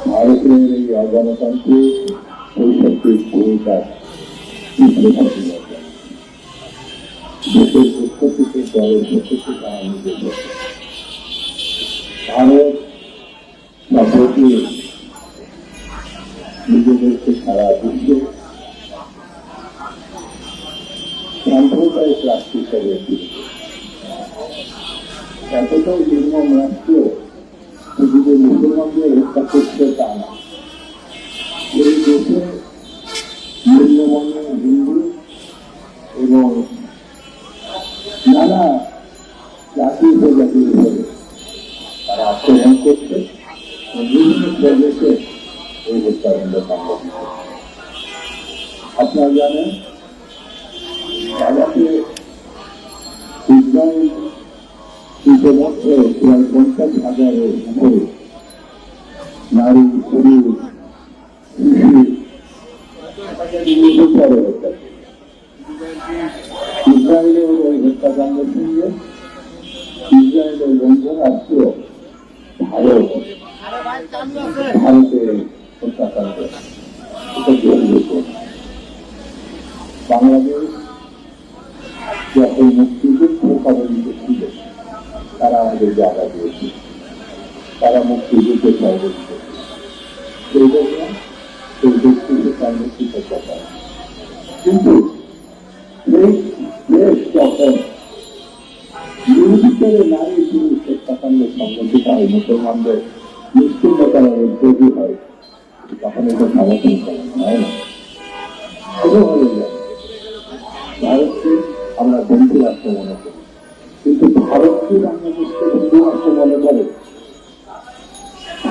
ভারতের এই অগণতান্ত্রিক পরিষদের ভূমিকার দেশের পক্ষ থেকে দলের পক্ষ থেকে আমি ভারত সম্প্রতি নিজেদেরকে সারা বিশ্বে সাম্প্রদায়িক রাষ্ট্র হিসাবে এতটাই নির্মম রাষ্ট্র শুধু যে মুসলমানদের হত্যা করছে তা না, এই দেশে নিম্নবর্ণের হিন্দু এবং নানা জাতি উপজাতির উপরে তারা আক্রমণ করছে বিভিন্ন প্রদেশে এই হত্যাকাণ্ড সংঘটিত। আপনারা জানেন তাদেরকে ইসরায়েল ইতিমধ্যে প্রায় 50,000-এর উপরে নারী পুরুষ শিশু পরে হত্যা ইসরায়েলের ওই হত্যাকাণ্ডের সঙ্গে ইসরায়েলের বন্ধু রাষ্ট্র ভারতের হত্যাকাণ্ড এটা জড়িত। বাংলাদেশ যখন মুক্তিযুদ্ধ কবলিত ছিল তারা আমাদের জায়গা দিয়েছে, তারা মুক্তিযুদ্ধে সহযোগিত সেই জন্য সেই ব্যক্তিকে সংরক্ষিত কথা। কিন্তু এই দেশ যখন নির্বিচারে নারী পুরুষ হত্যাকাণ্ড সংগঠিত হয়, মুসলমানদের নিশ্চিন্ততার তৈরি হয়, তখন এটা সমর্থন করা হয় না। কোনোভাবে ভারতকে আমরা বন্ধু রাষ্ট্র মনে করি, কিন্তু ভারতকে বাংলাদেশকে বন্ধু রাষ্ট্র মনে করে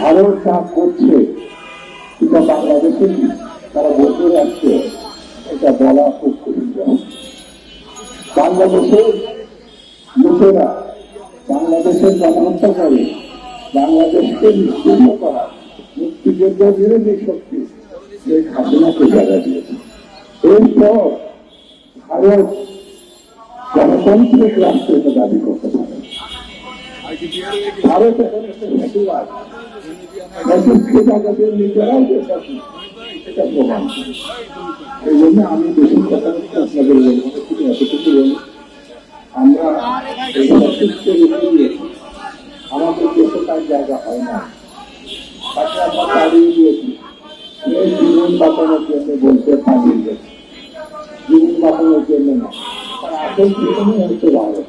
ভারত যা করছে এটা বাংলাদেশে তারা বন্ধু রাষ্ট্র, এটা বলা খুব কঠিন। বাংলাদেশের লোকেরা বাংলাদেশের জনহত্যা করে, বাংলাদেশকে নিশ্চিন্ন করা মুক্তিযুদ্ধ বিরোধী শক্তি সেই হাসিনাকে জায়গা দিয়েছে। এরপর ভারত গণতান্ত্রিক রাষ্ট্র এটা দাবি করতে পারে। ভারত এখন একটা ফ্যাসিবাদ, জায়গাদের নিজেরাও এটা প্রমাণ। এই জন্য আমি বেশি কথা আপনাদের বলবো, এতটুকু বলি আমরা আমাদের দেশে তার জায়গা হয় না, তাকে আমরা তাড়িয়ে দিয়েছি। এই জীবন বাঁচানোর জন্য বলতে পারিয়ে গেছে, জীবন বাঁচানোর জন্য না, তার আসল ঠিকানাই হচ্ছে ভারত,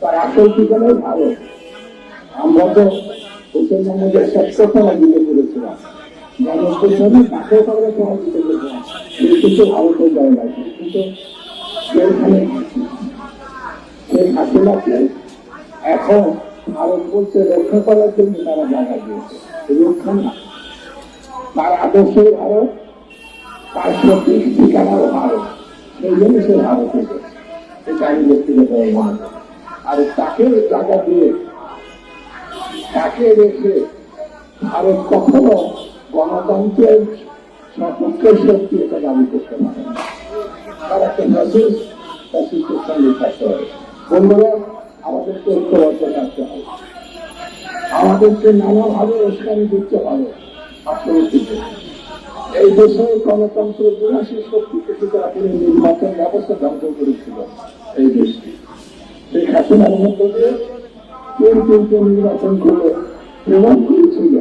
তার আসল ঠিকানাই ভারত। আমরা তো হোসেন মোহাম্মদের সত্যতা দিতে পেরেছিলাম, মানুষের সাথে তাকে তারা তোমার দিতে পেরেছিলাম, কিন্তু ভারতের যায় না। কিন্তু সেইখানে সেই হাসিনাকে এখন ভারত বলছে রক্ষা করার জন্য তারা জায়গা দিয়েছে, রক্ষা না, তার আদর্শের ভারত, তার সঠিক ঠিকানার ভারত, সেই জন্য সে ভারতে এটা আমি ব্যক্তিগত মনে করি। আর তাকে জায়গা দিয়ে তাকে রেখে ভারত কখনো গণতন্ত্রের সপক্ষের শক্তি এটা দাবি করতে পারে না। তার একটা মেসেজ ফ্যাসিস্টের সঙ্গে থাকতে হবে। বন্ধুরা, আমাদেরকে ঐক্যবদ্ধ থাকতে হবে, আমাদেরকে নানাভাবে উস্কানি দিতে হবে। এই দেশে গণতন্ত্র বিনাশী শক্তিকে তিনি নির্বাচন ব্যবস্থা ধ্বংস করেছিল এই দেশটি। সেই হাসিনার মধ্য দিয়ে তিনটি নির্বাচন করে প্রমাণ করেছিল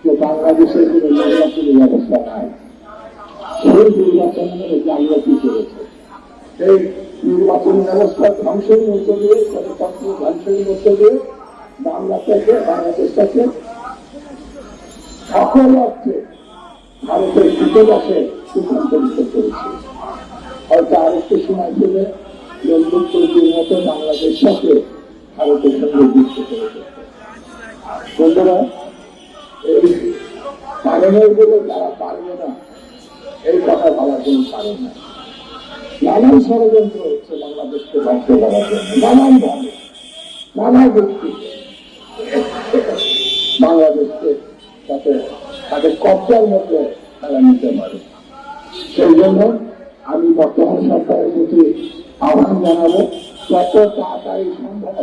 যে বাংলাদেশের কোন নির্বাচনী ব্যবস্থা নাই। সেই নির্বাচনের জাগ্রতি করেছে, সেই নির্বাচনী ব্যবস্থা ধ্বংসের মধ্য দিয়ে, গণতন্ত্র ধ্বংসের মধ্য দিয়ে বাংলাদেশটাকে সকল অর্থে ভারতের কৃতদাসে রূপান্তরিত করেছে। হয়তো আরেকটু সময় পেলে বন্ধুত্বের মতো বাংলাদেশটাকে ভারতের সঙ্গে যুক্ত করে করতে। বন্ধুরা, এই পালনের বলে তারা পারবে না এই কথা বলার জন্য পারে না। নানান ষড়যন্ত্র হচ্ছে বাংলাদেশকে ধ্বংস করার জন্য, নানান ভাবে নানা ব্যক্তি বাংলাদেশকে তাদের কব্জার মধ্যে তারা নিতে পারে। সেই জন্য আমি বর্তমান সরকারের প্রতি আহ্বান জানাবো, যত তাড়াতাড়ি সম্ভব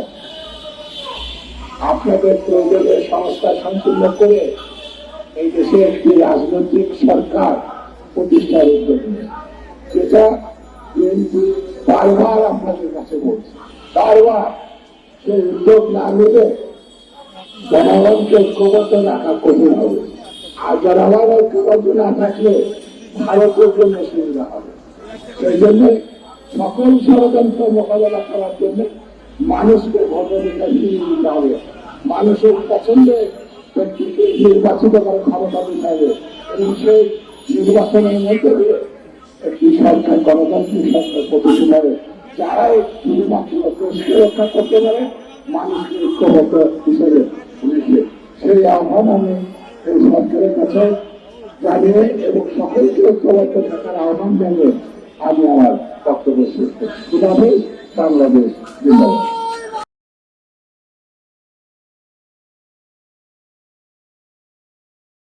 আপনাদের প্রয়োজনীয় সংস্কার সম্পূর্ণ করে এই দেশে একটি রাজনৈতিক সরকার প্রতিষ্ঠার উদ্যোগ নেয়, যেটা বিএনপি বারবার আপনাদের কাছে বলছে। বারবার সেই উদ্যোগ না নিলে জনগণকে ঐক্যবদ্ধ রাখা কঠিন হবে, আর জনগণ ঐক্যবদ্ধ না থাকলে ভারতের জন্য সুবিধা হবে। সেই জন্য সকল ষড়যন্ত্র মোকাবেলা করার জন্য মানুষকে ভোটাধিকার ফিরিয়ে দিতে হবে, মানুষের পছন্দে ব্যক্তিকে নির্বাচিত করার ক্ষমতা দিতে হবে এবং সেই নির্বাচনের মধ্যে দিয়ে একটি সরকার গণতান্ত্রিক সরকার প্রতিষ্ঠিত হবে, যারাই শুধুমাত্র দেশকে রক্ষা করতে পারে, মানুষকে ঐক্যবদ্ধ হিসেবে বুঝে। সেই আহ্বান আমি এই সরকারের কাছে জানিয়ে এবং সকলকে ঐক্যবদ্ধ থাকার আহ্বান জানিয়ে আমি আমার বক্তব্য শেষ করছি। বাংলাদেশ জিন্দাবাদ।